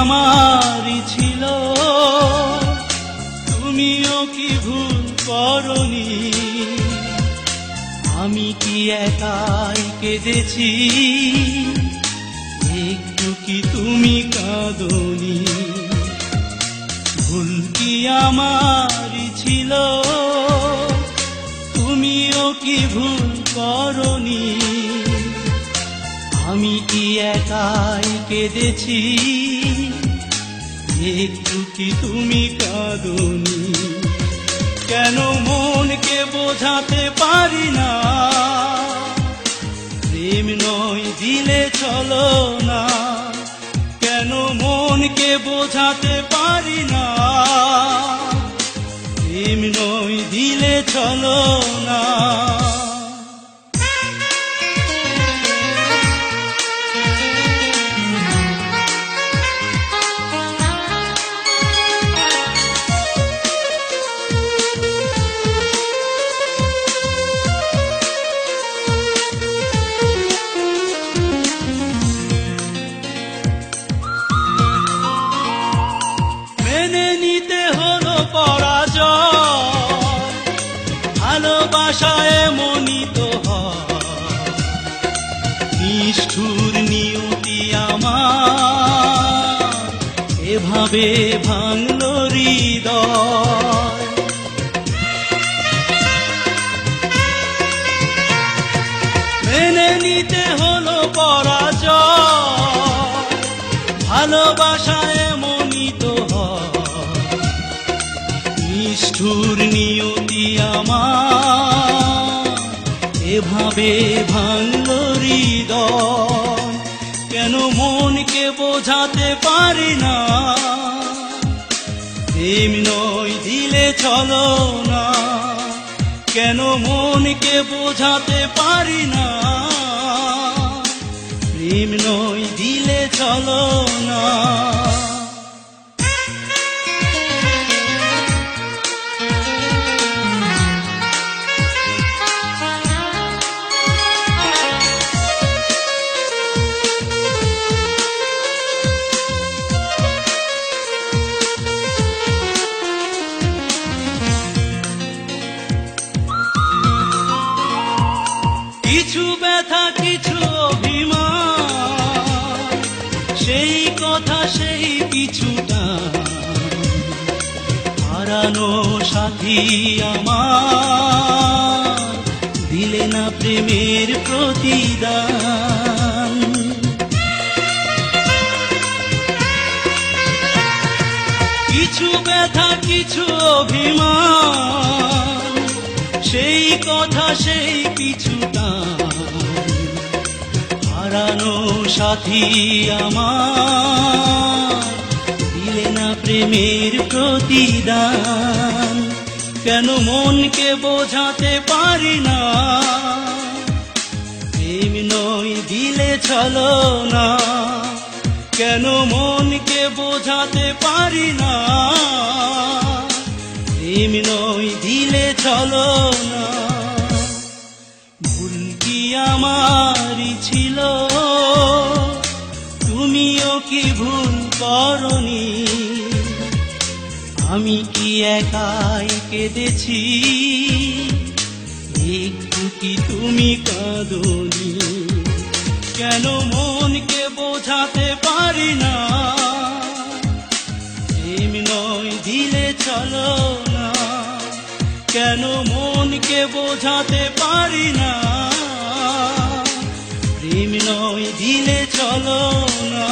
আমারই ছিল, তুমিও কি ভুল করনি? আমি কি একাই কেঁদেছি, একটু কি তুমি কাঁদনি? ভুল কি আমারই ছিল, তুমিও কি ভুল করনি? আমি কি একাই কেঁদেছি, একটু কি তুমি কাঁদনি? কেন মনকে বোঝাতে পারি না, প্রেম নয় দিলে চলো না? কেন মনকে বোঝাতে পারি না, প্রেম নয় দিলে চলো না? ভালোবাসায় এমনই তো হয়, নিষ্ঠুর নিয়তি আমার এভাবে ভাঙলো হৃদয়। মেনে নিতে হলো পরাজয়, ভালোবাসায় এমনই তো হয়, নিষ্ঠুর নিয়তি আমার এভাবে ভাঙলো হৃদয়। কেন মনকে বোঝাতে পারি না, প্রেম নয় দিলে চলো না? কেন মনকে বোঝাতে পারি না, প্রেম নয় দিলে চলো না? কিছু ব্যথা কিছু অভিমান, সেই কথা সেই কিছুটা হারানো সাথী আমার দিলে না প্রেমের প্রতিদান। কিছু ব্যথা কিছু অভিমান, সেই কথা সেই কিছুটা হারানো সাথী আমার দিলে না প্রেমের প্রতিদান। কেন মনকে বোঝাতে পারি না, প্রেম নয় দিলে চলো না? কেন মনকে বোঝাতে পারি না, প্রেম নয় দিলে চলো না? ভুল কি আমারই ছিল, তুমিও কি ভুল করনি? আমি কি একাই কেঁদেছি, একটু কি তুমি কাঁদনি? কেন মনকে বোঝাতে পারি না, প্রেম নয় দিলে চলো না? কেন মনকে বোঝাতে পারি না, প্রেম নয় দিলে চলো না?